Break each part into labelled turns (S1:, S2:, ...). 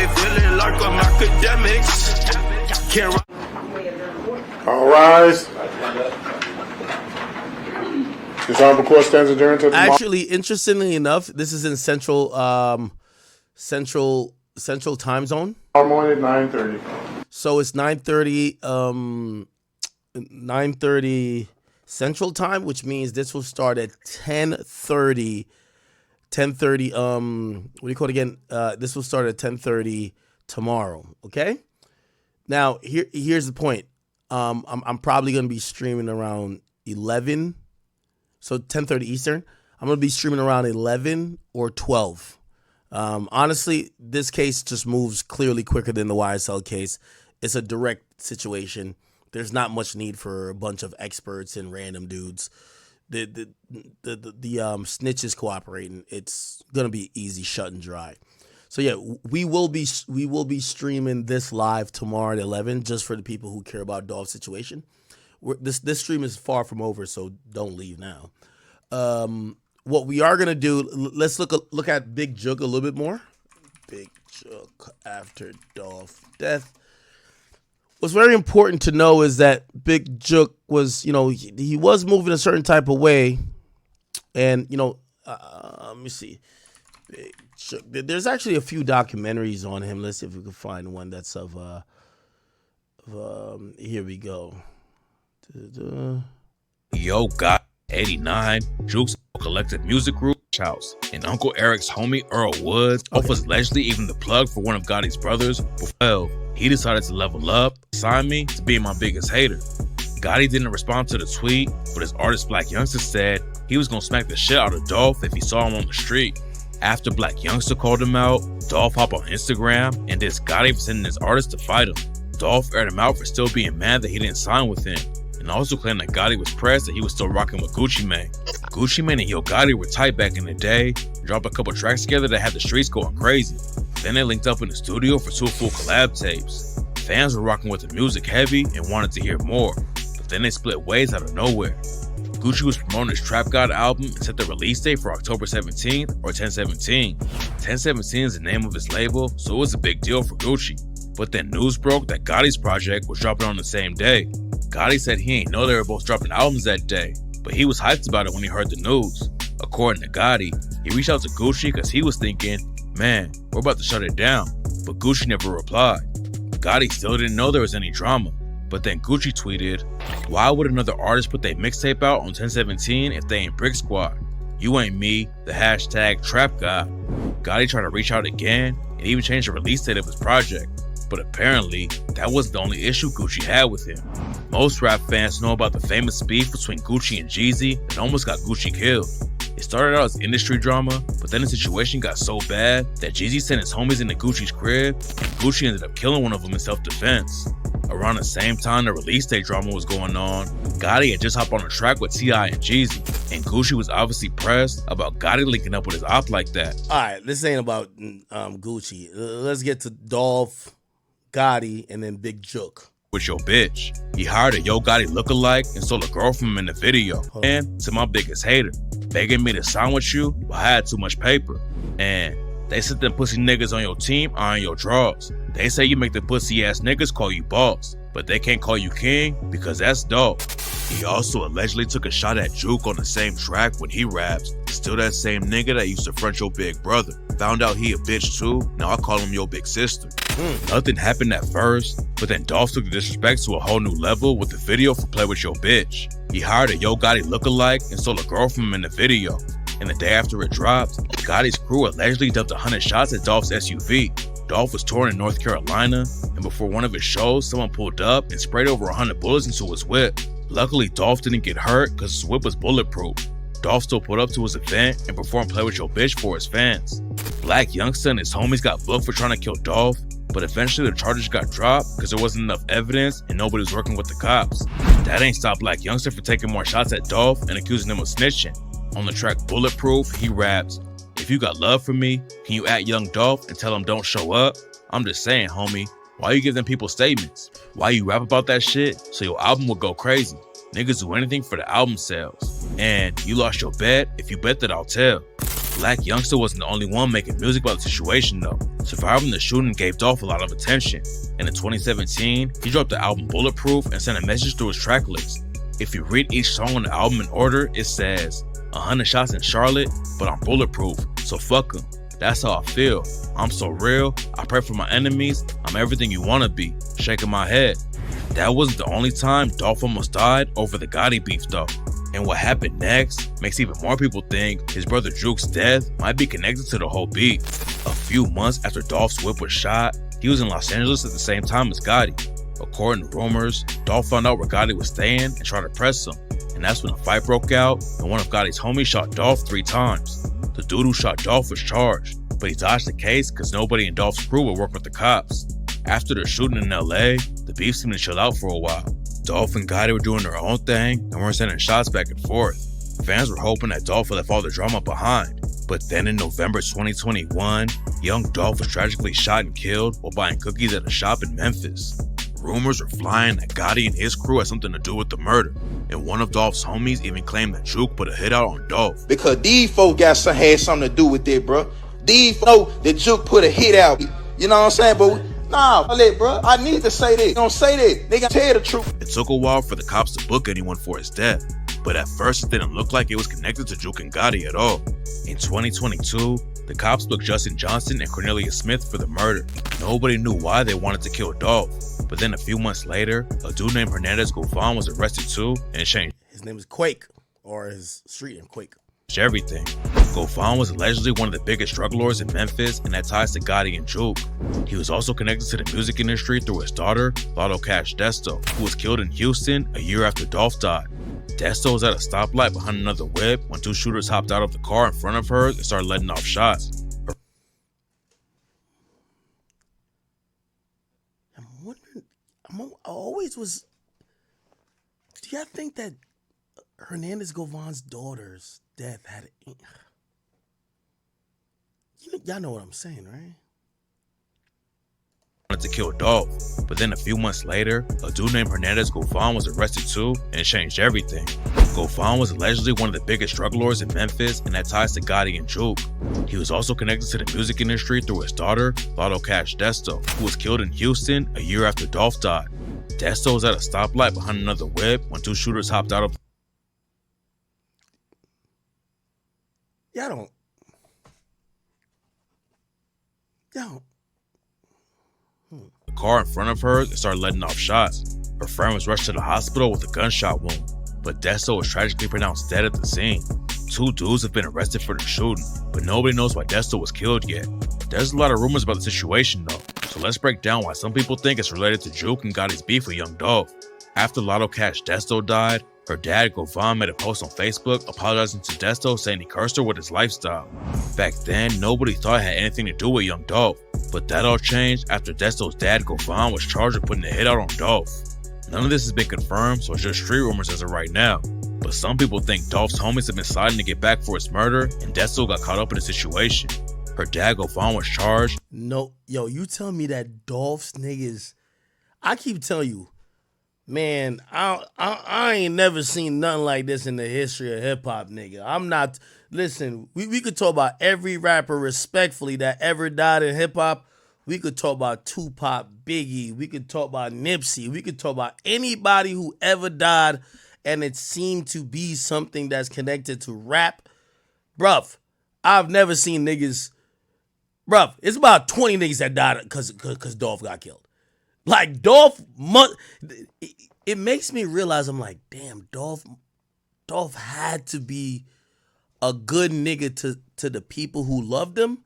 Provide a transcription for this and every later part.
S1: me feeling like I'm academics. Can't
S2: All rise. This honorable court stands adjourned to tomorrow.
S3: Actually, interestingly enough, this is in central time zone.
S2: Tomorrow morning at 9:30.
S3: So it's 9:30 9:30 Central Time, which means this will start at 10:30. 10:30. What do you call it again? This will start at 10:30 tomorrow. Okay. Now here's the point. I'm probably gonna be streaming around 11. So 10:30 Eastern. I'm gonna be streaming around 11 or 12. Honestly, this case just moves clearly quicker than the YSL case. It's a direct situation. There's not much need for a bunch of experts and random dudes. The snitches cooperating. It's gonna be easy, shut and dry. So yeah, we will be streaming this live tomorrow at 11, just for the people who care about Dolph's situation. This stream is far from over, so don't leave now. What we are gonna do? Let's look at Big Jook a little bit more. Big Jook after Dolph death. What's very important to know is that Big Jook was, he was moving a certain type of way, and let me see, Big Jook. There's actually a few documentaries on him. Let's see if we can find one that's of here we go.
S4: Yo got 89 Jook's collective music group house, and Uncle Eric's homie Earl Woods was allegedly even the plug for one of Gotti's brothers. Well, he decided to level up, sign me to be my biggest hater. Gotti didn't respond to the tweet, but his artist Black Youngster said he was gonna smack the shit out of Dolph if he saw him on the street. After Black Youngster called him out, Dolph hopped on Instagram and dissed Gotti for sending his artist to fight him. Dolph aired him out for still being mad that he didn't sign with him, and also claimed that Gotti was pressed that he was still rocking with Gucci Mane. Gucci Mane and Yo Gotti were tight back in the day, dropped a couple tracks together that had the streets going crazy. Then they linked up in the studio for 2 full collab tapes. Fans were rocking with the music heavy and wanted to hear more, but then they split ways out of nowhere. Gucci was promoting his Trap God album and set the release date for October 17th or 10/17. 10/17 is the name of his label, so it was a big deal for Gucci. But then news broke that Gotti's project was dropping on the same day. Gotti said he ain't know they were both dropping albums that day, but he was hyped about it when he heard the news. According to Gotti, he reached out to Gucci because he was thinking, man, we're about to shut it down, but Gucci never replied. Gotti still didn't know there was any drama, but then Gucci tweeted, why would another artist put their mixtape out on 10/17 if they ain't Brick Squad? You ain't me, the hashtag Trap God. Gotti tried to reach out again and even changed the release date of his project. But apparently, that wasn't the only issue Gucci had with him. Most rap fans know about the famous beef between Gucci and Jeezy that almost got Gucci killed. It started out as industry drama, but then the situation got so bad that Jeezy sent his homies into Gucci's crib, and Gucci ended up killing one of them in self-defense. Around the same time the release date drama was going on, Gotti had just hopped on a track with T.I. and Jeezy, and Gucci was obviously pressed about Gotti linking up with his op like that.
S3: Alright, this ain't about Gucci. Let's get to Dolph, Gotti, and then Big Jook.
S4: With your bitch. He hired a Yo Gotti lookalike and stole a girl from him in the video. And to my biggest hater, begging me to sign with you, but I had too much paper. And they said them pussy niggas on your team are in your drawers. They say you make the pussy ass niggas call you boss, but they can't call you king because that's dope. He also allegedly took a shot at Jook on the same track when he raps. Still that same nigga that used to front your big brother. Found out he a bitch too, now I call him your big sister. Nothing happened at first, but then Dolph took the disrespect to a whole new level with the video for Play With Your Bitch. He hired a Yo Gotti lookalike and stole a girl from him in the video. And the day after it dropped, Gotti's crew allegedly dumped 100 shots at Dolph's SUV. Dolph was touring in North Carolina, and before one of his shows, someone pulled up and sprayed over 100 bullets into his whip. Luckily, Dolph didn't get hurt because his whip was bulletproof. Dolph still pulled up to his event and performed Play With Your Bitch for his fans. Black Youngster and his homies got booked for trying to kill Dolph, but eventually the charges got dropped because there wasn't enough evidence and nobody was working with the cops. That ain't stopped Black Youngster from taking more shots at Dolph and accusing him of snitching. On the track Bulletproof, he raps, if you got love for me, can you at Young Dolph and tell him don't show up? I'm just saying, homie, why you give them people statements? Why you rap about that shit so your album will go crazy? Niggas do anything for the album sales. And you lost your bet, if you bet that I'll tell. Black Youngster wasn't the only one making music about the situation though. Surviving the shooting gave Dolph a lot of attention, and in 2017, he dropped the album Bulletproof and sent a message through his track list. If you read each song on the album in order, it says, 100 shots in Charlotte, but I'm bulletproof, so fuck 'em. That's how I feel. I'm so real, I pray for my enemies, I'm everything you wanna be, shaking my head. That wasn't the only time Dolph almost died over the Gotti beef though. And what happened next makes even more people think his brother Jook's death might be connected to the whole beef. A few months after Dolph's whip was shot, he was in Los Angeles at the same time as Gotti. According to rumors, Dolph found out where Gotti was staying and tried to press him. And that's when a fight broke out and one of Gotti's homies shot Dolph 3 times. The dude who shot Dolph was charged, but he dodged the case because nobody in Dolph's crew would work with the cops. After the shooting in LA, the beef seemed to chill out for a while. Dolph and Gotti were doing their own thing and weren't sending shots back and forth. Fans were hoping that Dolph would left all the drama behind. But then in November 2021, Young Dolph was tragically shot and killed while buying cookies at a shop in Memphis. Rumors were flying that Gotti and his crew had something to do with the murder, and one of Dolph's homies even claimed that Jook put a hit out on Dolph.
S5: Because these folks had something to do with it, bro. These folks that Jook put a hit out. You know what I'm saying? But nah, bro, I need to say this. Don't say that. They gotta tell you the truth.
S4: It took a while for the cops to book anyone for his death, but at first it didn't look like it was connected to Jook and Gotti at all. In 2022, the cops booked Justin Johnson and Cornelia Smith for the murder. Nobody knew why they wanted to kill Dolph, but then a few months later, a dude named Hernandez Govan was arrested too, and it changed.
S3: His name is Quake, or his street name Quake.
S4: Everything. Govan was allegedly one of the biggest drug lords in Memphis and had ties to Gotti and Jook. He was also connected to the music industry through his daughter, Lotto Cash Desto, who was killed in Houston a year after Dolph died. Desto was at a stoplight behind another whip when 2 shooters hopped out of the car in front of her and started letting off shots.
S3: I'm wondering, I always was, do y'all think that Hernandez Govan's daughter's death had y'all know what I'm saying, right?
S4: Wanted to kill Dolph, but then a few months later, a dude named Hernandez Govan was arrested too, and it changed everything. Govan was allegedly one of the biggest drug lords in Memphis and had ties to Gotti and Jook. He was also connected to the music industry through his daughter, Lotto Cash Desto, who was killed in Houston a year after Dolph died. Desto was at a stoplight behind another whip when 2 shooters hopped out of
S3: Y'all
S4: the car in front of her and started letting off shots. Her friend was rushed to the hospital with a gunshot wound, but Desto was tragically pronounced dead at the scene. 2 dudes have been arrested for the shooting, but nobody knows why Desto was killed yet. There's a lot of rumors about the situation though, so let's break down why some people think it's related to Jook and Gotti's beef with Young Dolph. After Lotto Cash Desto died, her dad, Govan, made a post on Facebook apologizing to Desto, saying he cursed her with his lifestyle. Back then, nobody thought it had anything to do with Young Dolph, but that all changed after Desto's dad, Govan, was charged with putting a hit out on Dolph. None of this has been confirmed, so it's just street rumors as of right now. But some people think Dolph's homies have been sliding to get back for his murder, and Desto got caught up in the situation. Her dad, Govan, was charged.
S3: No, yo, you tell me that Dolph's niggas, I keep telling you, man, I ain't never seen nothing like this in the history of hip-hop, nigga. I'm not, listen, we could talk about every rapper respectfully that ever died in hip-hop. We could talk about Tupac, Biggie. We could talk about Nipsey. We could talk about anybody who ever died and it seemed to be something that's connected to rap. Bruv, I've never seen niggas, bruv, it's about 20 niggas that died because Dolph got killed. Like, Dolph, it makes me realize, I'm like, damn, Dolph had to be a good nigga to the people who loved him,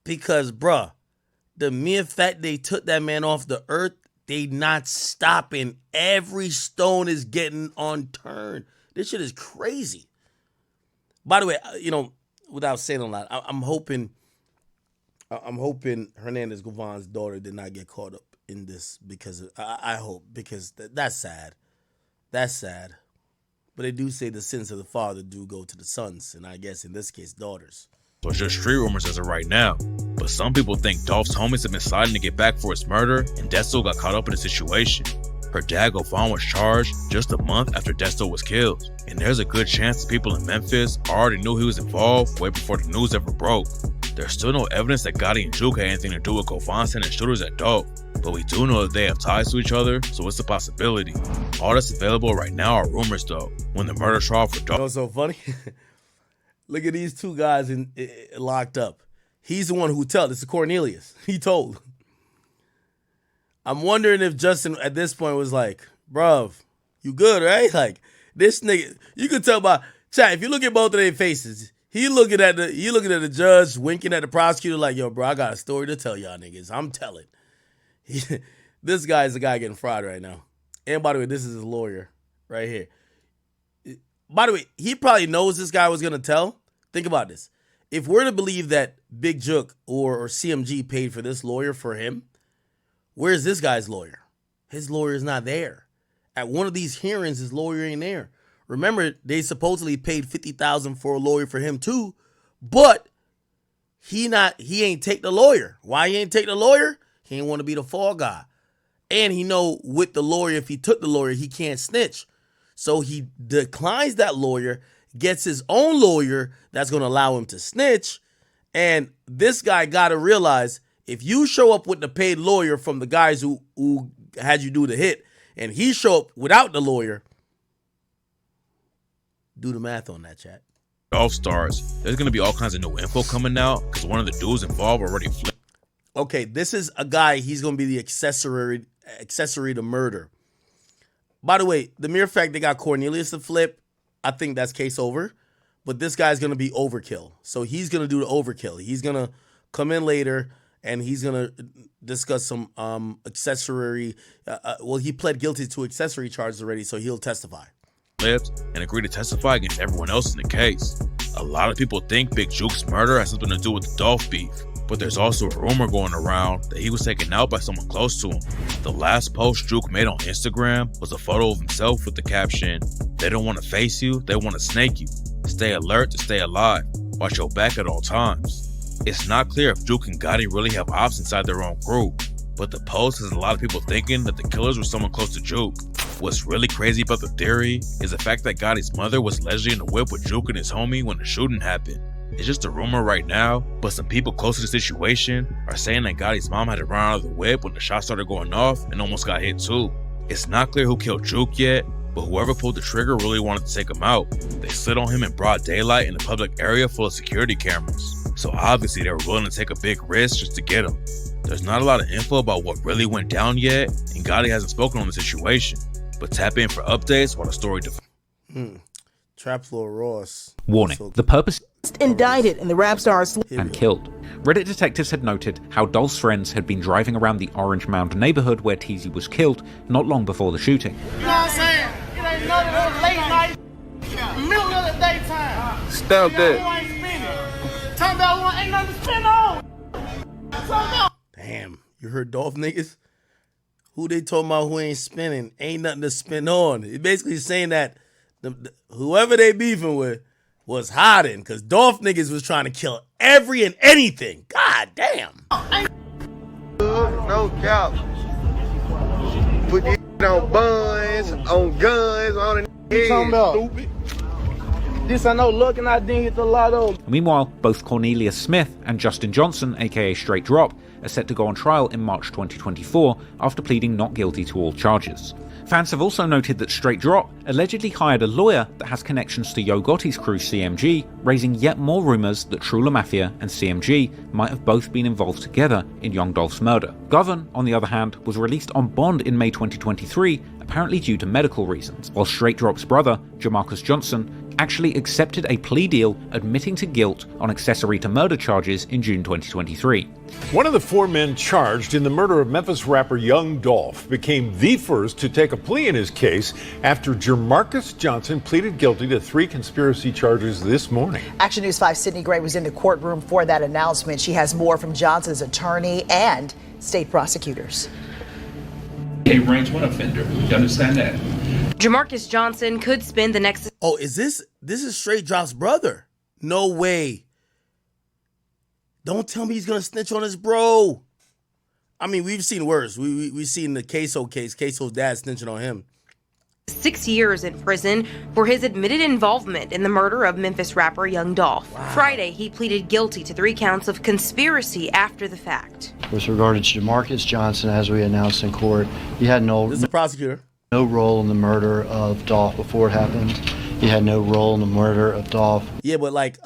S3: because, bruh, the mere fact they took that man off the earth, they not stopping. Every stone is getting unturned. This shit is crazy. By the way, you know, without saying a lot, I'm hoping Hernandez Govan's daughter did not get caught up in this, because I hope, because that's sad. That's sad. But they do say the sins of the father do go to the sons, and I guess in this case, daughters.
S4: So it's just street rumors as of right now. But some people think Dolph's homies have been sliding to get back for his murder, and Desto got caught up in the situation. Her dad, Govan, was charged just a month after Desto was killed. And there's a good chance the people in Memphis already knew he was involved way before the news ever broke. There's still no evidence that Gotti and Jook had anything to do with Govan sending shooters at Dolph, but we do know that they have ties to each other, so it's a possibility. All that's available right now are rumors though. When the murder trial for Dolph...
S3: You know what's so funny? Look at these two guys locked up. He's the one who told. This is Cornelius. He told. I'm wondering if Justin at this point was like, bruv, you good, right? Like, this nigga, you could tell by chat, if you look at both of their faces, he looking at the judge, winking at the prosecutor like, yo, bro, I got a story to tell y'all niggas. I'm telling. This guy is the guy getting fried right now. And by the way, this is his lawyer right here. By the way, he probably knows this guy was going to tell. Think about this. If we're to believe that Big Jook or CMG paid for this lawyer for him, where's this guy's lawyer? His lawyer is not there. At one of these hearings, his lawyer ain't there. Remember, they supposedly paid $50,000 for a lawyer for him too, but he ain't take the lawyer. Why he ain't take the lawyer? He ain't want to be the fall guy. And he know with the lawyer, if he took the lawyer, he can't snitch. So he declines that lawyer, gets his own lawyer that's going to allow him to snitch. And this guy got to realize, if you show up with the paid lawyer from the guys who had you do the hit, and he show up without the lawyer, do the math on that, chat.
S4: Dolph stars, there's going to be all kinds of new info coming out because one of the dudes involved already flipped.
S3: Okay, this is a guy, he's going to be the accessory to murder. By the way, the mere fact they got Cornelius to flip, I think that's case over. But this guy's going to be overkill. So he's going to do the overkill. He's going to come in later and he's going to discuss some accessory. He pled guilty to accessory charges already, so he'll testify.
S4: And agree to testify against everyone else in the case. A lot of people think Big Jook's murder has something to do with the Dolph beef, but there's also a rumor going around that he was taken out by someone close to him. The last post Jook made on Instagram was a photo of himself with the caption, "They don't want to face you, they want to snake you. Stay alert to stay alive. Watch your back at all times." It's not clear if Jook and Gotti really have ops inside their own group, but the post has a lot of people thinking that the killers were someone close to Jook. What's really crazy about the theory is the fact that Gotti's mother was allegedly in the whip with Jook and his homie when the shooting happened. It's just a rumor right now, but some people close to the situation are saying that Gotti's mom had to run out of the whip when the shots started going off and almost got hit too. It's not clear who killed Jook yet, but whoever pulled the trigger really wanted to take him out. They slid on him in broad daylight in a public area full of security cameras, so obviously they were willing to take a big risk just to get him. There's not a lot of info about what really went down yet, and Gotti hasn't spoken on the situation, but tap in for updates while the story develops.
S3: Trap Floor Ross.
S6: Warning, the purpose
S7: indicted in the rap star's
S6: and killed. Reddit detectives had noted how Dolph's friends had been driving around the Orange Mound neighborhood where Teezy was killed not long before the shooting.
S8: You know what I'm saying? It ain't none of those late night, middle of the daytime.
S5: Stamp that.
S8: Who ain't spinning? Talking about one ain't nothing to spin on.
S3: Damn, you heard Dolph niggas? Who they talking about who ain't spinning? Ain't nothing to spin on. It basically saying that whoever they beefing with was hiding, because Dolph niggas was trying to kill every and anything. God damn.
S9: No cap. Put this on buns, on guns, on the head. Stupid.
S8: This I know, look, and I didn't hit the lotto.
S6: Meanwhile, both Cornelius Smith and Justin Johnson, aka Straight Drop, are set to go on trial in March 2024 after pleading not guilty to all charges. Fans have also noted that Straight Drop allegedly hired a lawyer that has connections to Yo Gotti's crew CMG, raising yet more rumours that True La Mafia and CMG might have both been involved together in Young Dolph's murder. Govan, on the other hand, was released on bond in May 2023, apparently due to medical reasons, while Straight Drop's brother, Jamarcus Johnson, actually accepted a plea deal admitting to guilt on accessory to murder charges in June 2023.
S10: One of the four men charged in the murder of Memphis rapper Young Dolph became the first to take a plea in his case after Jamarcus Johnson pleaded guilty to 3 conspiracy charges this morning.
S7: Action News 5 Sydney Gray was in the courtroom for that announcement. She has more from Johnson's attorney and state prosecutors.
S11: A range 1 offender. You understand that?
S12: Jamarcus Johnson could spend the next...
S3: Oh, is this Straight Drop's brother? No way. Don't tell me he's going to snitch on his bro. I mean, we've seen worse. We've seen the Queso case. Queso's dad snitching on him.
S12: 6 years in prison for his admitted involvement in the murder of Memphis rapper Young Dolph. Wow. Friday, he pleaded guilty to 3 counts of conspiracy after the fact.
S13: With regard to Jamarcus Johnson, as we announced in court, he had no role in the murder of Dolph before it happened. He had no role in the murder of Dolph.
S3: Yeah, but like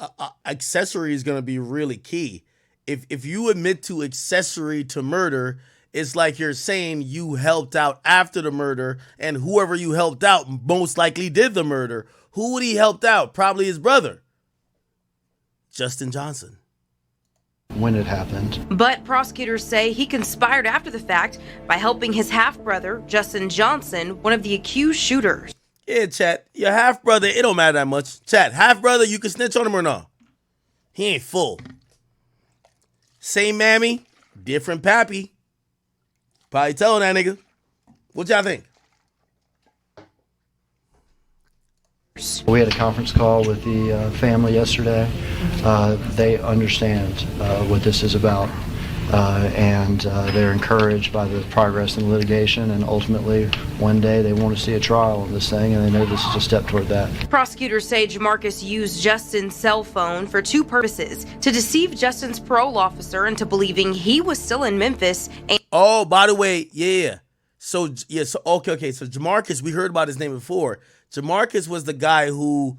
S3: accessory is gonna be really key. If you admit to accessory to murder, it's like you're saying you helped out after the murder, and whoever you helped out most likely did the murder. Who would he helped out? Probably his brother, Justin Johnson.
S13: When it happened.
S12: But prosecutors say he conspired after the fact by helping his half-brother, Justin Johnson, one of the accused shooters.
S3: Yeah, chat, your half-brother, it don't matter that much. Chat, half-brother, you can snitch on him or no? He ain't full. Same mammy, different pappy. Probably telling that nigga. What y'all think?
S13: We had a conference call with the family yesterday. They understand what this is about, and they're encouraged by the progress in litigation, and ultimately one day they want to see a trial on this thing, and they know this is a step toward that.
S12: Prosecutors say Jamarcus used Justin's cell phone for 2 purposes: to deceive Justin's parole officer into believing he was still in Memphis.
S3: Oh, by the way, yeah. So okay. So Jamarcus, we heard about his name before. Jamarcus was the guy who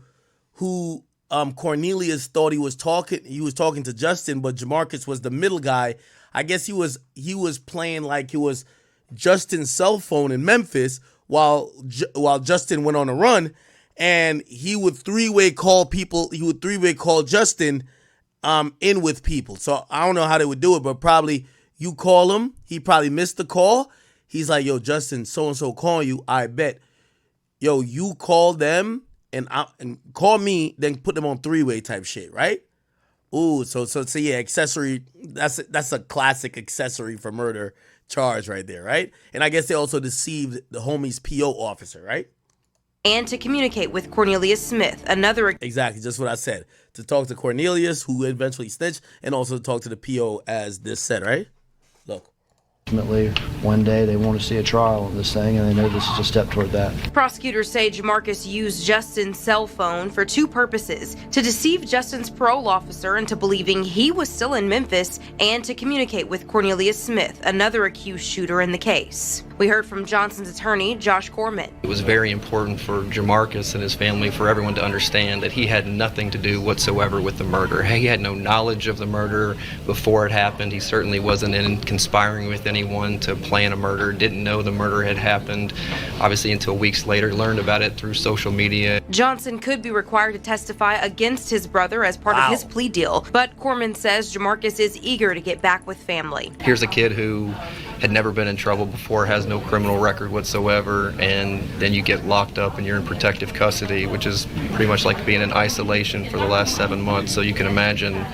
S3: Cornelius thought he was talking to Justin, but Jamarcus was the middle guy. I guess he was playing like it was Justin's cell phone in Memphis while Justin went on a run, and he would three-way call people. He would three-way call Justin in with people. So I don't know how they would do it, but probably you call him. He probably missed the call. He's like, yo, Justin, so-and-so calling you. I bet. Yo, you call them and call me, then put them on 3-way type shit, right? Ooh, so yeah, accessory, that's a classic accessory for murder charge right there, right? And I guess they also deceived the homie's PO officer, right?
S12: And to communicate with Cornelius Smith, another...
S3: Exactly, just what I said. To talk to Cornelius, who eventually snitched, and also to talk to the PO as this said, right? Look.
S13: Ultimately, one day they want to see a trial on this thing, and they know this is a step toward that.
S12: Prosecutors say Jamarcus used Justin's cell phone for 2 purposes: to deceive Justin's parole officer into believing he was still in Memphis, and to communicate with Cornelius Smith, another accused shooter in the case. We heard from Johnson's attorney, Josh Corman.
S14: It was very important for Jamarcus and his family, for everyone to understand that he had nothing to do whatsoever with the murder. He had no knowledge of the murder before it happened. He certainly wasn't in conspiring with anyone to plan a murder, didn't know the murder had happened, obviously until weeks later, learned about it through social media.
S12: Johnson could be required to testify against his brother as part of his plea deal, but Corman says Jamarcus is eager to get back with family.
S14: Here's a kid who had never been in trouble before, has no criminal record whatsoever, and then you get locked up and you're in protective custody, which is pretty much like being in isolation for the last 7 months. So you can imagine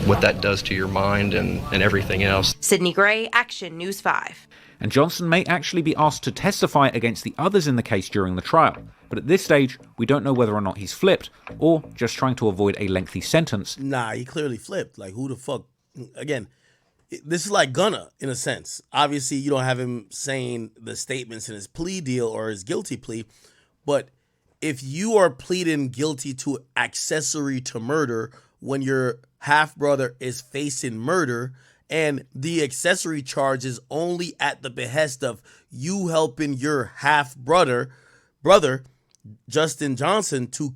S14: what that does to your mind and everything else.
S12: Sydney Gray, Action News 5.
S6: And Johnson may actually be asked to testify against the others in the case during the trial. But at this stage, we don't know whether or not he's flipped, or just trying to avoid a lengthy sentence.
S3: Nah, he clearly flipped. Like, who the fuck? Again, this is like Gunna, in a sense. Obviously, you don't have him saying the statements in his plea deal or his guilty plea, but if you are pleading guilty to accessory to murder when your half-brother is facing murder, and the accessory charge is only at the behest of you helping your half-brother, Justin Johnson, to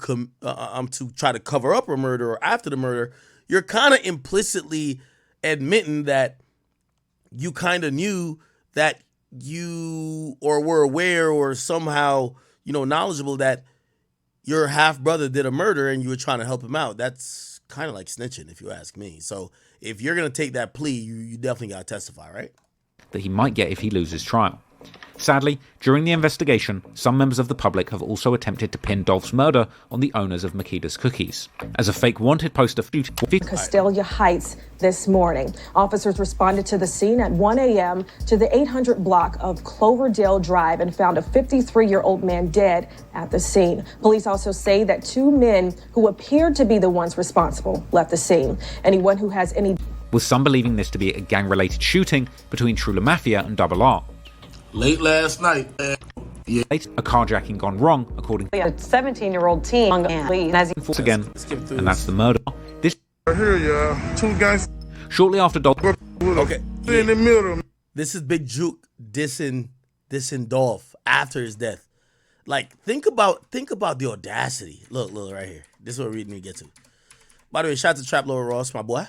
S3: try to cover up a murder or after the murder, you're kind of implicitly admitting that you kind of knew that you or were aware or somehow, knowledgeable that your half-brother did a murder and you were trying to help him out. That's kind of like snitching, if you ask me. So if you're going to take that plea, you definitely got to testify, right?
S6: That he might get if he loses trial. Sadly, during the investigation, some members of the public have also attempted to pin Dolph's murder on the owners of Makeda's Cookies. As a fake wanted poster...
S15: Castalia Heights this morning. Officers responded to the scene at 1 a.m. to the 800 block of Cloverdale Drive and found a 53-year-old man dead at the scene. Police also say that 2 men who appeared to be the ones responsible left the scene. Anyone who has any
S6: with some believing this to be a gang-related shooting between Trula Mafia and Double R.
S16: Late last night,
S6: A carjacking gone wrong, according to
S15: A 17-year-old teen
S6: once again, and that's the murder. This
S9: Here, y'all. Two guys.
S6: Shortly after Dolph.
S3: Okay.
S9: In the middle.
S3: This is Big Jook dissing Dolph after his death. Like, think about the audacity. Look right here. This is what we need to get to. By the way, shout out to Trap Lower Ross, my boy.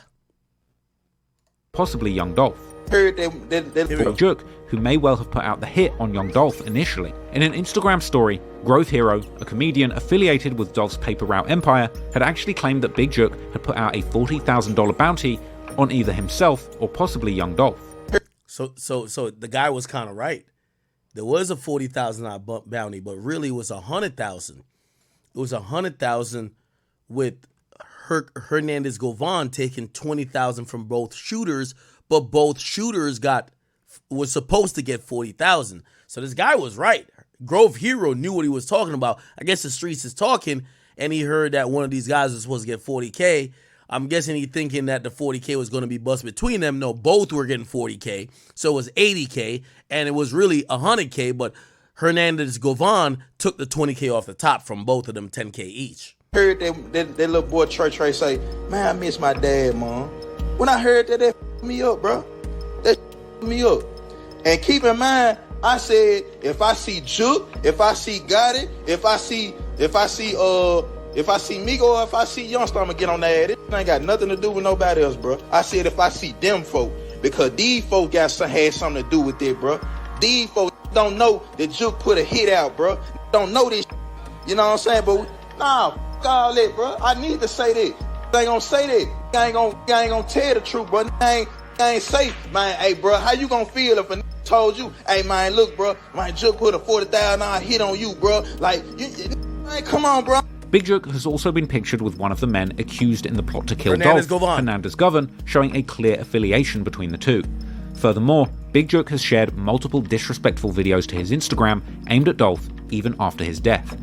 S6: Possibly Young Dolph.
S5: Heard
S6: Big Jook, who may well have put out the hit on Young Dolph initially. In an Instagram story, Growth Hero, a comedian affiliated with Dolph's paper route empire, had actually claimed that Big Jook had put out a $40,000 bounty on either himself or possibly Young Dolph.
S3: So the guy was kind of right. There was a $40,000 bounty, but really it was $100,000. It was $100,000 with Hernandez Govan taking $20,000 from both shooters, but both shooters was supposed to get $40,000. So this guy was right. Grove Hero knew what he was talking about. I guess the streets is talking, and he heard that one of these guys was supposed to get $40K. I'm guessing he thinking that the $40K was going to be bust between them. No, both were getting $40K. So it was $80K, and it was really $100K, but Hernandez Govan took the $20K off the top from both of them, $10K each.
S5: Heard that little boy Trey say, man, I miss my dad, Mom. When I heard that f***ed me up, bro. That f***ed me up. And keep in mind, I said, if I see Jook, if I see Gotti, if I see Migo, or if I see Youngster, I'ma get on that. It ain't got nothing to do with nobody else, bro. I said if I see them folk, because these folk had something to do with it, bro. These folk don't know that Jook put a hit out, bro. Don't know this, you know what I'm saying? But nah, all that, bro. I need to say that. I ain't gonna say that. I ain't gonna tell the truth, bro. I ain't say, man, hey, bro, how you gonna feel if a told you, hey, man, look, bro, my Jook put a $40,000 hit on you, bro. Like, man, come on, bro.
S6: Big Jook has also been pictured with one of the men accused in the plot to kill
S3: Hernandez
S6: Dolph,
S3: Govan.
S6: Hernandez Govan, showing a clear affiliation between the two. Furthermore, Big Jook has shared multiple disrespectful videos to his Instagram aimed at Dolph even after his death,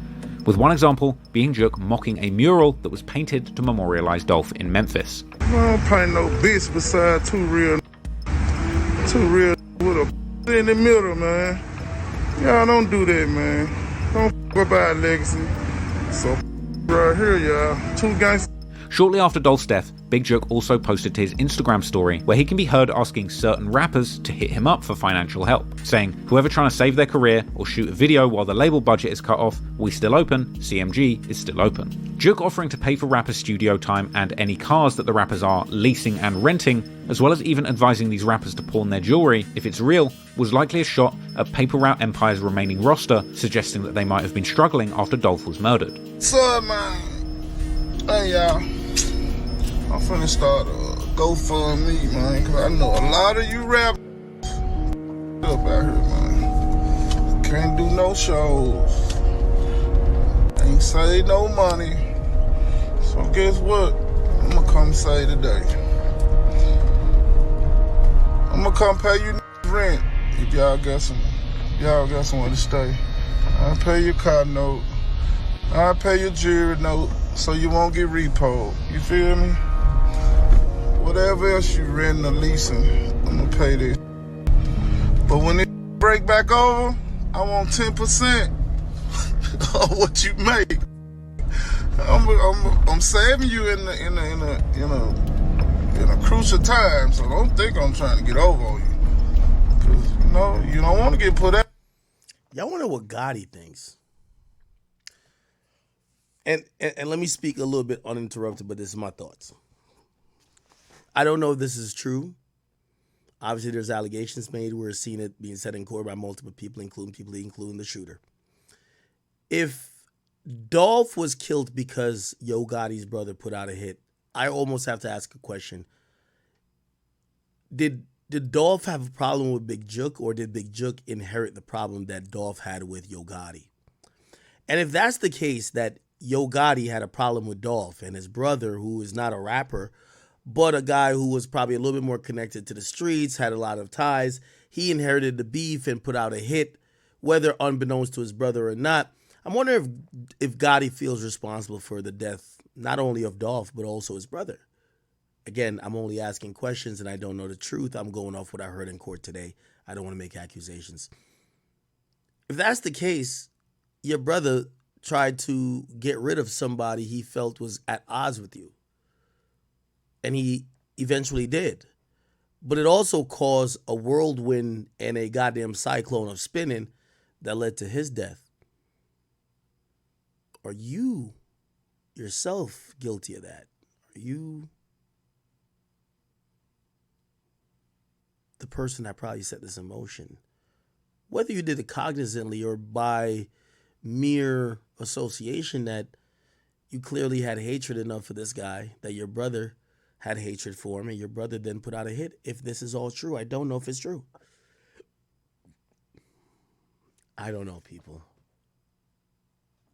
S6: with one example being Jook mocking a mural that was painted to memorialize Dolph in Memphis.
S9: I don't paint no bitch beside two real with a in the middle, man. Y'all don't do that, man. Don't f up our legacy. So right here, y'all. Two gangsters.
S6: Shortly after Dolph's death, Big Jook also posted to his Instagram story where he can be heard asking certain rappers to hit him up for financial help, saying, whoever trying to save their career or shoot a video while the label budget is cut off, we still open, CMG is still open. Jook offering to pay for rappers' studio time and any cars that the rappers are leasing and renting, as well as even advising these rappers to pawn their jewelry if it's real, was likely a shot at Paper Route Empire's remaining roster, suggesting that they might have been struggling after Dolph was murdered.
S9: So, man, hey, y'all. I'm finna start a GoFundMe, man, because I know a lot of you rappers up out here, man. Can't do no shows. Ain't save no money. So guess what? I'm gonna come save today. I'm gonna come pay you rent if y'all got somewhere to stay. I'll pay your car note. I'll pay your jewelry note so you won't get repoed. You feel me? Whatever else you renting or leasing, I'm gonna pay this. But when it break back over, I want 10% of what you make. I'm saving you in a crucial time, so don't think I'm trying to get over on you. Cause you don't want to get put out.
S3: Y'all wonder what Gotti thinks. And let me speak a little bit uninterrupted, but this is my thoughts. I don't know if this is true. Obviously, there's allegations made. We're seeing it being said in court by multiple people, including the shooter. If Dolph was killed because Yo Gotti's brother put out a hit, I almost have to ask a question. Did Dolph have a problem with Big Jook, or did Big Jook inherit the problem that Dolph had with Yo Gotti? And if that's the case, that Yo Gotti had a problem with Dolph and his brother, who is not a rapper, but a guy who was probably a little bit more connected to the streets, had a lot of ties, he inherited the beef and put out a hit, whether unbeknownst to his brother or not. I'm wondering if Gotti feels responsible for the death, not only of Dolph, but also his brother. Again, I'm only asking questions and I don't know the truth. I'm going off what I heard in court today. I don't want to make accusations. If that's the case, your brother tried to get rid of somebody he felt was at odds with you. And he eventually did. But it also caused a whirlwind and a goddamn cyclone of spinning that led to his death. Are you yourself guilty of that? Are you the person that probably set this in motion? Whether you did it cognizantly or by mere association, that you clearly had hatred enough for this guy that your brother had hatred for him, and your brother then put out a hit. If this is all true, I don't know if it's true. I don't know, people.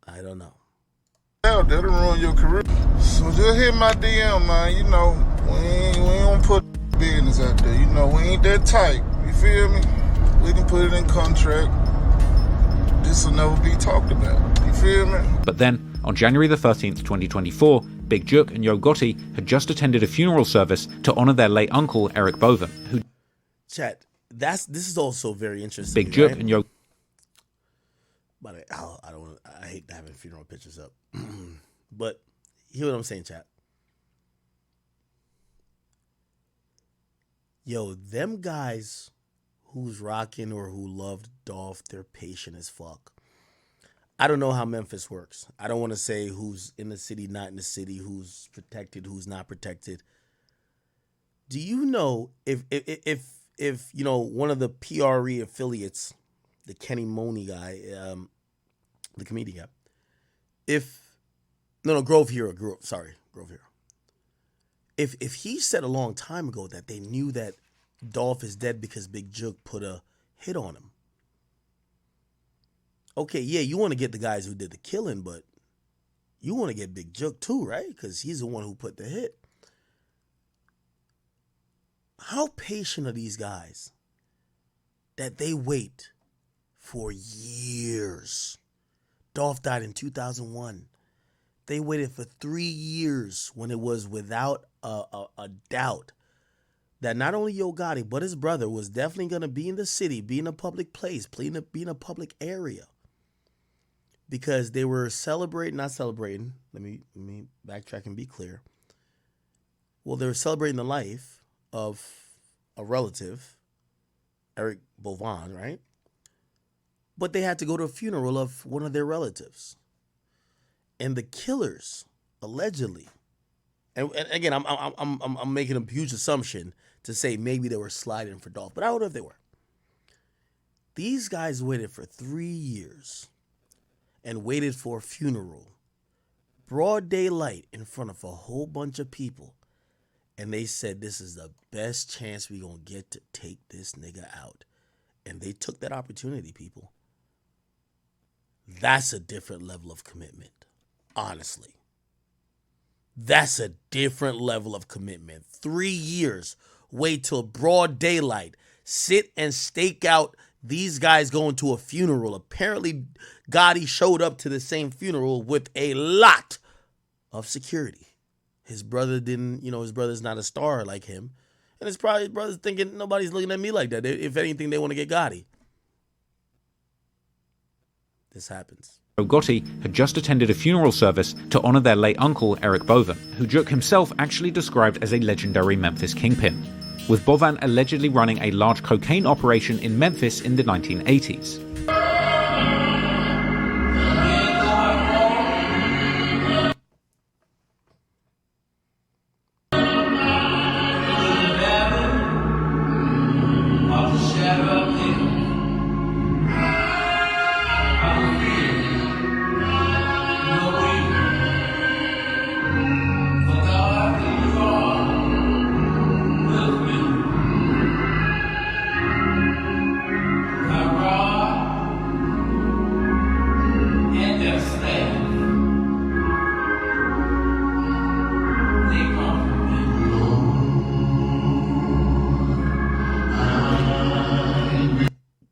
S3: I don't know.
S9: That'll ruin your career. So just hit my DM, man. You know, we don't put business out there. You know, we ain't that tight. You feel me? We can put it in contract. This will never be talked about. You feel me?
S6: But then, on January the 13th, 2024, Big Jook and Yook Hit had just attended a funeral service to honor their late uncle, Eric Boven, who...
S3: Chat, this is also very interesting.
S6: Big Jook
S3: right?
S6: and Yook...
S3: But I hate having funeral pictures up. But hear what I'm saying, chat. Yo, them guys who's rocking or who loved Dolph, they're patient as fuck. I don't know how Memphis works. I don't want to say who's in the city, not in the city, who's protected, who's not protected. Do you know if you know, one of the PRE affiliates, the Kenny Money guy, the comedian guy, Grove Hero. If he said a long time ago that they knew that Dolph is dead because Big Jook put a hit on him. Okay, yeah, you want to get the guys who did the killing, but you want to get Big Jook too, right? Because he's the one who put the hit. How patient are these guys that they wait for years? Dolph died in 2001. They waited for 3 years when it was without a doubt that not only Yo Gotti, but his brother was definitely going to be in the city, be in a public place, be in a public area. Because they were not celebrating. Let me backtrack and be clear. Well, they were celebrating the life of a relative, Eric Boven, right? But they had to go to a funeral of one of their relatives. And the killers, allegedly, and again, I'm making a huge assumption to say maybe they were sliding for Dolph, but I don't know if they were. These guys waited for 3 years and waited for a funeral, broad daylight, in front of a whole bunch of people, and they said, this is the best chance we gonna get to take this nigga out. And they took that opportunity, people. That's a different level of commitment. Honestly, that's a different level of commitment. 3 years, wait till broad daylight, sit and stake out these guys going to a funeral. Apparently, Gotti showed up to the same funeral with a lot of security. His brother didn't, his brother's not a star like him. And his brother's thinking, nobody's looking at me like that. If anything, they want to get Gotti. This happens.
S6: Yook Hit had just attended a funeral service to honor their late uncle, Eric Boven, who Jook himself actually described as a legendary Memphis kingpin, with Boven allegedly running a large cocaine operation in Memphis in the 1980s.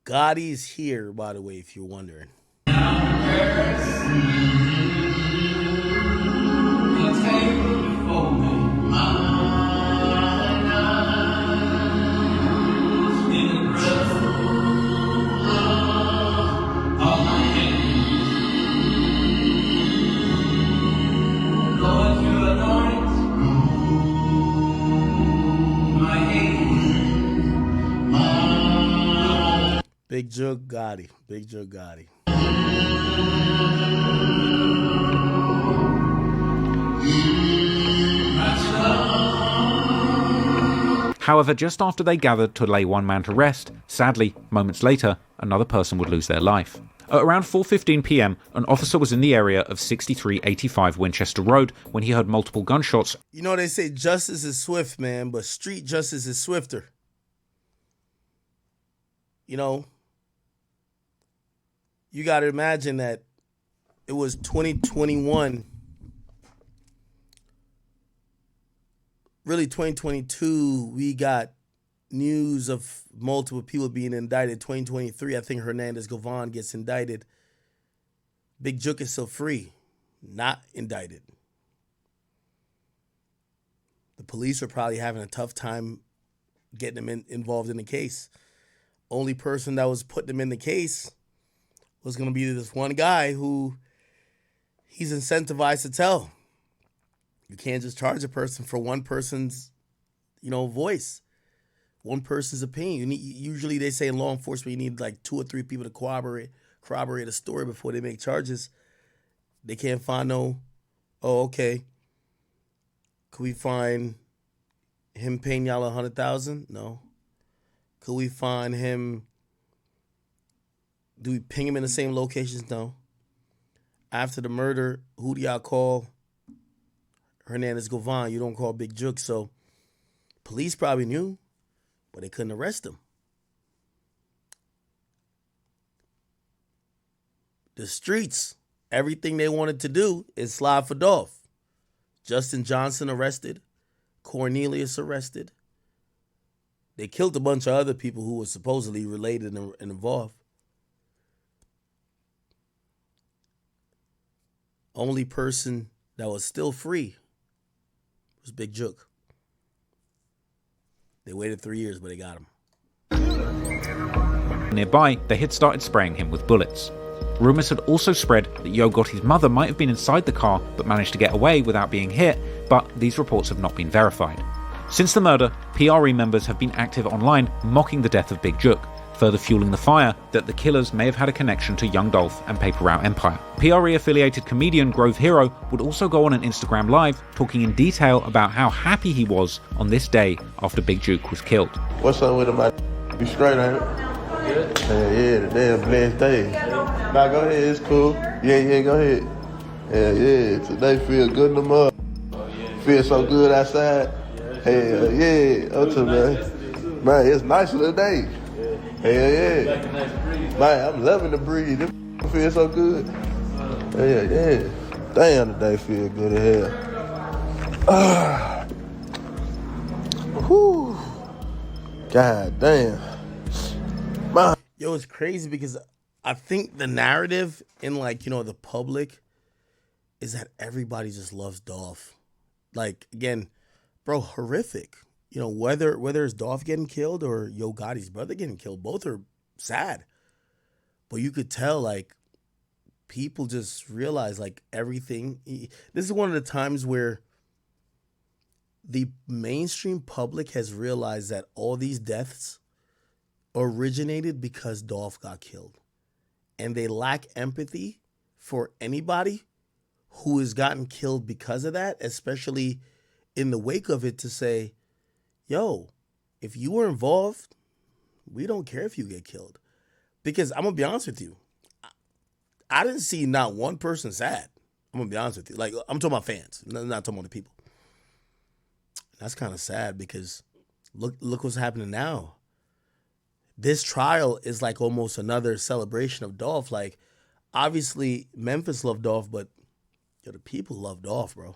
S3: Gotti's here, by the way, if you're wondering. Big Jook Gotti. Big Jook Gotti.
S6: However, just after they gathered to lay one man to rest, sadly, moments later, another person would lose their life. At around 4:15 p.m, an officer was in the area of 6385 Winchester Road when he heard multiple gunshots.
S3: You know, they say justice is swift, man, but street justice is swifter. You know, you got to imagine that it was 2021, really 2022, we got news of multiple people being indicted. 2023, I think Hernandez Govan gets indicted. Big Jook is still free, not indicted. The police are probably having a tough time getting him involved in the case. Only person that was putting him in the case was going to be this one guy who he's incentivized to tell. You can't just charge a person for one person's, voice, one person's opinion. Usually they say in law enforcement you need like 2 or 3 people to corroborate a story before they make charges. They can't find okay. Could we find him paying y'all $100,000? No. Could we find him? Do we ping him in the same locations? No. After the murder, who do y'all call? Hernandez Govan. You don't call Big Jook. So police probably knew, but they couldn't arrest him. The streets, everything they wanted to do is slide for Dolph. Justin Johnson arrested. Cornelius arrested. They killed a bunch of other people who were supposedly related and involved. Only person that was still free was Big Jook. They waited 3 years, but they got him.
S6: Nearby, they had started spraying him with bullets. Rumours had also spread that Yo Gotti's mother might have been inside the car but managed to get away without being hit, but these reports have not been verified. Since the murder, PRE members have been active online mocking the death of Big Jook, further fueling the fire that the killers may have had a connection to Young Dolph and Paper Route Empire. PRE-affiliated comedian Grove Hero would also go on an Instagram Live talking in detail about how happy he was on this day after Big Jook was killed.
S5: What's up with him? You straight, ain't it? Good. Yeah, today a blessed day. Nah, go ahead, it's cool. Yeah, go ahead. Yeah, today feel good in the mud. Feel so good outside. Hell yeah, up to man. Man, it's nicer today. Hell yeah. Man, I'm loving the breeze. It feels so good. Yeah. Damn, today feel good as hell. Whew. God damn. Man.
S3: Yo, it's crazy because I think the narrative in the public is that everybody just loves Dolph. Like, again, bro, horrific. Whether it's Dolph getting killed or Yo Gotti's brother getting killed, both are sad. But you could tell, people just realize, everything. This is one of the times where the mainstream public has realized that all these deaths originated because Dolph got killed. And they lack empathy for anybody who has gotten killed because of that, especially in the wake of it, to say, yo, if you were involved, we don't care if you get killed. Because I'm going to be honest with you, I didn't see not one person sad. I'm going to be honest with you. I'm talking about fans, not talking about the people. That's kind of sad because look what's happening now. This trial is almost another celebration of Dolph. Obviously, Memphis loved Dolph, but the people love Dolph, bro.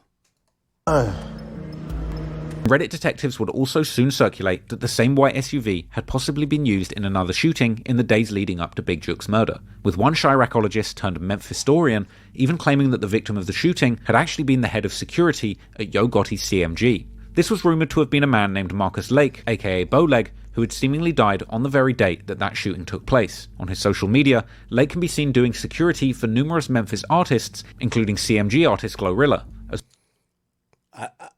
S6: Reddit detectives would also soon circulate that the same white SUV had possibly been used in another shooting in the days leading up to Big Jook's murder, with one Chiracologist turned Memphis-storian even claiming that the victim of the shooting had actually been the head of security at Yo Gotti's CMG. This was rumoured to have been a man named Marcus Lake, aka Bowleg, who had seemingly died on the very date that shooting took place. On his social media, Lake can be seen doing security for numerous Memphis artists, including CMG artist Glorilla.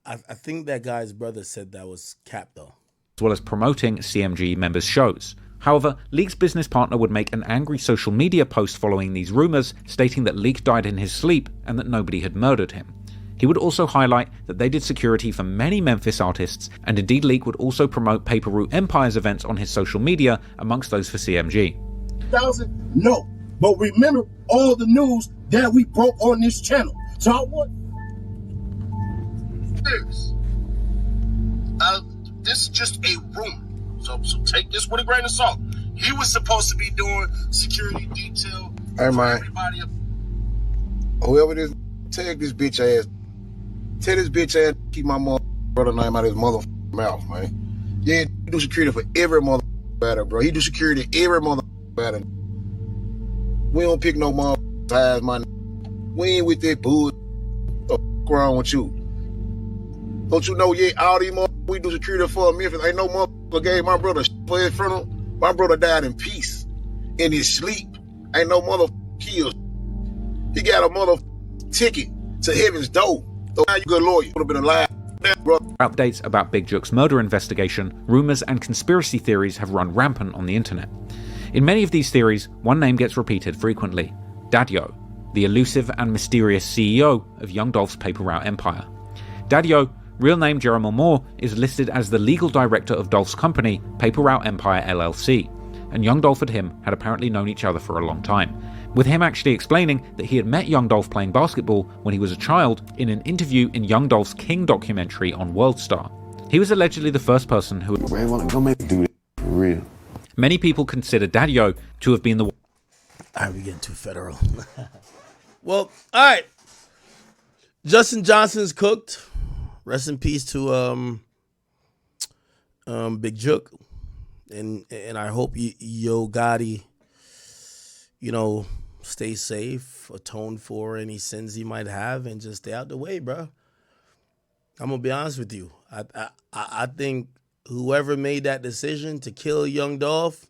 S3: I think that guy's brother said that was cap, though.
S6: As well as promoting CMG members' shows. However, Leak's business partner would make an angry social media post following these rumors, stating that Leak died in his sleep and that nobody had murdered him. He would also highlight that they did security for many Memphis artists, and indeed Leak would also promote Paper Route Empire's events on his social media, amongst those for CMG.
S17: No, but remember all the news that we broke on this channel. So I want this. This is just a rumor. So take this with a grain of salt. He was supposed to be doing security detail.
S18: Hey man, whoever this, tag this bitch ass. Tell this bitch ass keep my brother name out of his mouth, man. Yeah, he do security for every matter, bro. He do security every matter. We don't pick no ties, man. We ain't with that bull. What's wrong with you? Don't you know, yeah, all these we do security for Memphis. Ain't no motherfucker gave my brother for his funeral. My brother died in peace, in his sleep. Ain't no motherfucker killed. He got a ticket to heaven's door. So now you good lawyer, you would have been alive.
S6: Updates about Big Jook's murder investigation, rumors and conspiracy theories have run rampant on the internet. In many of these theories, one name gets repeated frequently: Daddy-O, the elusive and mysterious CEO of Young Dolph's Paper Route empire. Daddy-O, real name Jeremy Moore, is listed as the legal director of Dolph's company, Paper Route Empire LLC, and Young Dolph and him had apparently known each other for a long time, with him actually explaining that he had met Young Dolph playing basketball when he was a child in an interview in Young Dolph's King documentary on WorldStar. He was allegedly the first person who
S18: real.
S6: Many people consider Daddy-O to have been the...
S3: Alright, we getting too federal. Well, alright. Justin Johnson's cooked. Rest in peace to Big Jook. And I hope Yo Gotti, stay safe, atone for any sins he might have, and just stay out the way, bro. I'm gonna be honest with you. I think whoever made that decision to kill Young Dolph,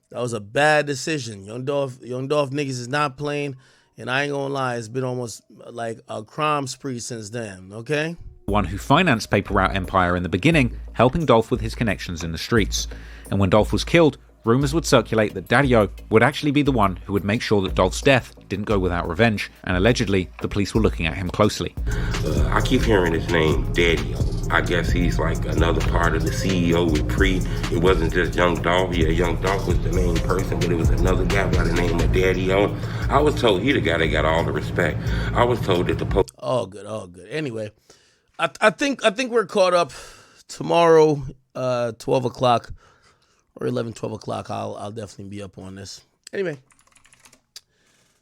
S3: that was a bad decision. Young Dolph niggas is not playing, and I ain't gonna lie, it's been almost like a crime spree since then, okay?
S6: One who financed Paper Route Empire in the beginning, helping Dolph with his connections in the streets. And when Dolph was killed, rumors would circulate that Daddy-O would actually be the one who would make sure that Dolph's death didn't go without revenge, and allegedly, the police were looking at him closely.
S19: I keep hearing his name, Daddy-O. I guess he's like another part of the CEO with Pre. It wasn't just Young Dolph. Yeah, Young Dolph was the main person, but it was another guy by the name of Daddy-O. I was told he the guy that got all the respect. I was told that the post...
S3: All good. Anyway, I think we're caught up tomorrow, 12 o'clock. Or 11, 12 o'clock, I'll definitely be up on this. Anyway,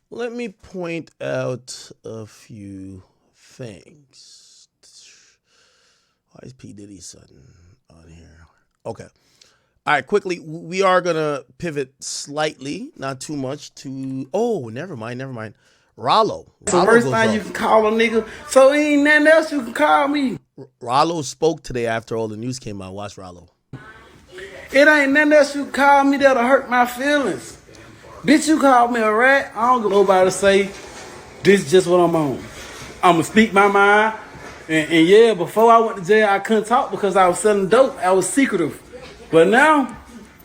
S3: let me point out a few things. Why is P. Diddy sudden on here? Okay. All right, quickly, we are going to pivot slightly, not too much, to... Oh, never mind. Rollo.
S8: The worst thing you can call a nigga, so ain't nothing else you can call me.
S3: Rollo spoke today after all the news came out. Watch Rollo.
S8: It ain't nothing else you call me that'll hurt my feelings. Bitch, you call me a rat, I don't get nobody to say, this is just what I'm on. I'm going to speak my mind. And yeah, before I went to jail, I couldn't talk because I was selling dope. I was secretive. But now,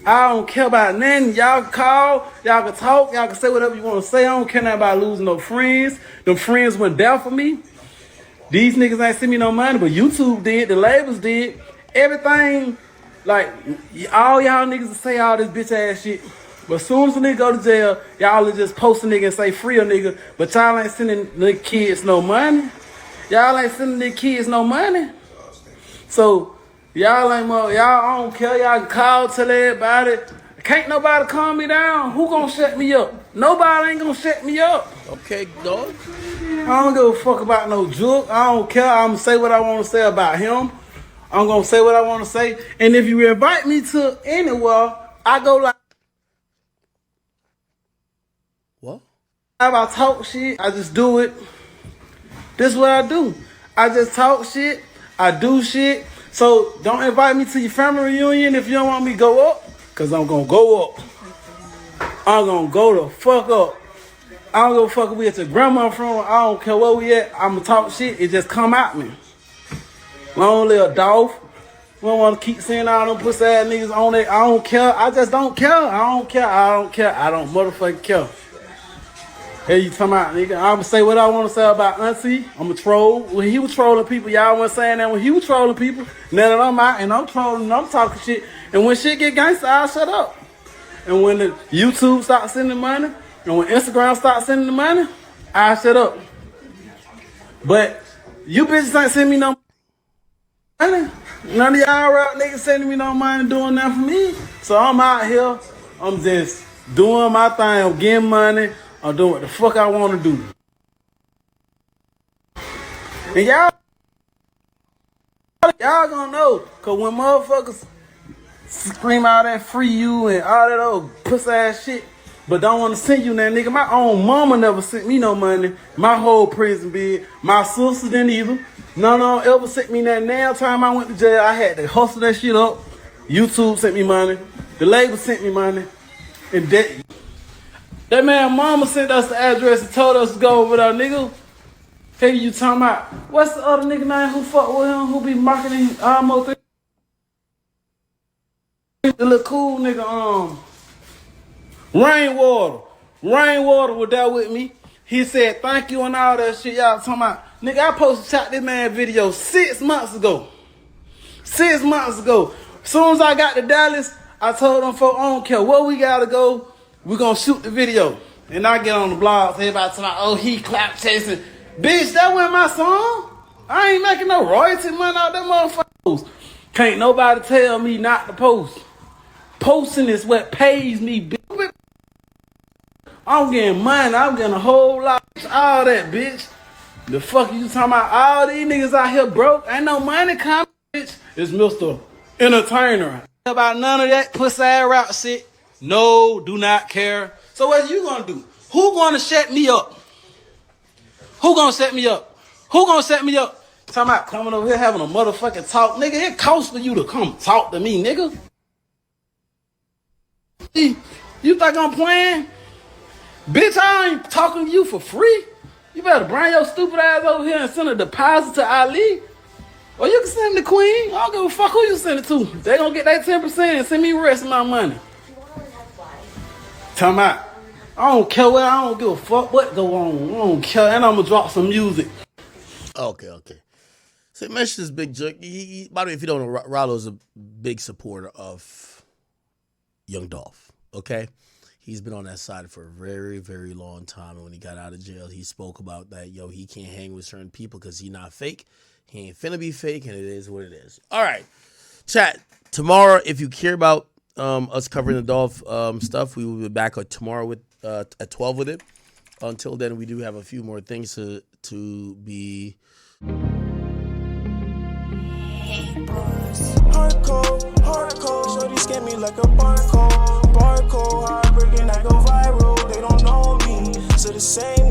S8: I don't care about nothing. Y'all can call, y'all can talk, y'all can say whatever you want to say. I don't care nothing about losing no friends. Them friends went down for me. These niggas ain't send me no money, but YouTube did, the labels did. Everything... Like, all y'all niggas will say all this bitch ass shit, but as soon as a nigga go to jail, y'all will just post a nigga and say free a nigga, but y'all ain't sending the kids no money. Y'all ain't sending the kids no money. So, y'all ain't more, y'all, I don't care, y'all can call, tell everybody. Can't nobody calm me down. Who gonna shut me up? Nobody ain't gonna shut me up.
S3: Okay, dog.
S8: I don't give a fuck about no Jook. I don't care. I'm gonna say what I want to say about him. I'm going to say what I want to say. And if you invite me to anywhere, I go like...
S3: What?
S8: If I talk shit, I just do it. This is what I do. I just talk shit. I do shit. So don't invite me to your family reunion if you don't want me to go up. Because I'm going to go up. I'm going to go the fuck up. I don't give a fuck if we at your grandma from. I don't care where we at. I'm going to talk shit. It just come at me. Long live Dolph. We don't want to keep seeing all them pussy ass niggas on it. I don't care. I just don't care. I don't care. I don't care. I don't motherfucking care. Hey, you talking about, nigga? I'm gonna say what I want to say about Auntie. I'm a troll. When he was trolling people, y'all wasn't saying that when he was trolling people. Now that I'm out and I'm trolling and I'm talking shit. And when shit get gangsta, I'll shut up. And when the YouTube starts sending money, and when Instagram starts sending the money, I'll shut up. But you bitches ain't sending me no money. None of y'all rap niggas sending me no money doing nothing for me. So I'm out here. I'm just doing my thing. I'm getting money. I'm doing what the fuck I want to do. And y'all gonna know. Cause when motherfuckers scream all that free you and all that old pussy ass shit, but don't want to send you that nigga. My own mama never sent me no money. My whole prison bid. My sister didn't either. None of them ever sent me that. Now time I went to jail, I had to hustle that shit up. YouTube sent me money. The label sent me money. And that man mama sent us the address and told us to go over there, nigga. Hey, you talking about, what's the other nigga name who fuck with him, who be marketing almost the little cool nigga, Rainwater was there with me. He said thank you and all that shit y'all talking about. Nigga, I posted shot this man video 6 months ago. 6 months ago. As soon as I got to Dallas, I told them folks, I don't care where we gotta go, we gonna shoot the video. And I get on the blogs, everybody talking about, oh, he clap chasing. Bitch, that wasn't my song. I ain't making no royalty money out that motherfuckers. Can't nobody tell me not to post. Posting is what pays me, bitch. I'm getting money. I'm getting a whole lot. All that, bitch. The fuck you talking about? All these niggas out here broke. Ain't no money coming, bitch. It's Mr. Entertainer. About none of that pussy ass rap shit. No, do not care. So what you gonna do? Who gonna shut me up? Who gonna set me up? Who gonna set me up? Talking about coming over here having a motherfucking talk. Nigga, it costs for you to come talk to me, nigga. You think I'm playing? Bitch, I ain't talking to you for free. You better bring your stupid ass over here and send a deposit to Ali. Or you can send the queen. I don't give a fuck who you send it to. They gonna get that 10% and send me the rest of my money. Talking about, I don't care what, I don't give a fuck what go on. I don't care, and I'm gonna drop some music.
S3: Okay. So you mentioned this Big Jook. By the way, if you don't know, Rollo's a big supporter of Young Dolph, okay? He's been on that side for a very, very long time. And when he got out of jail, he spoke about that, he can't hang with certain people because he not fake. He ain't finna be fake, and it is what it is. All right, chat. Tomorrow, if you care about us covering the Dolph stuff, we will be back tomorrow with at 12 with it. Until then, we do have a few more things to be.
S20: Hardcore, shorty scan me like a barcode, heartbreaking, I go viral, they don't know me, so the same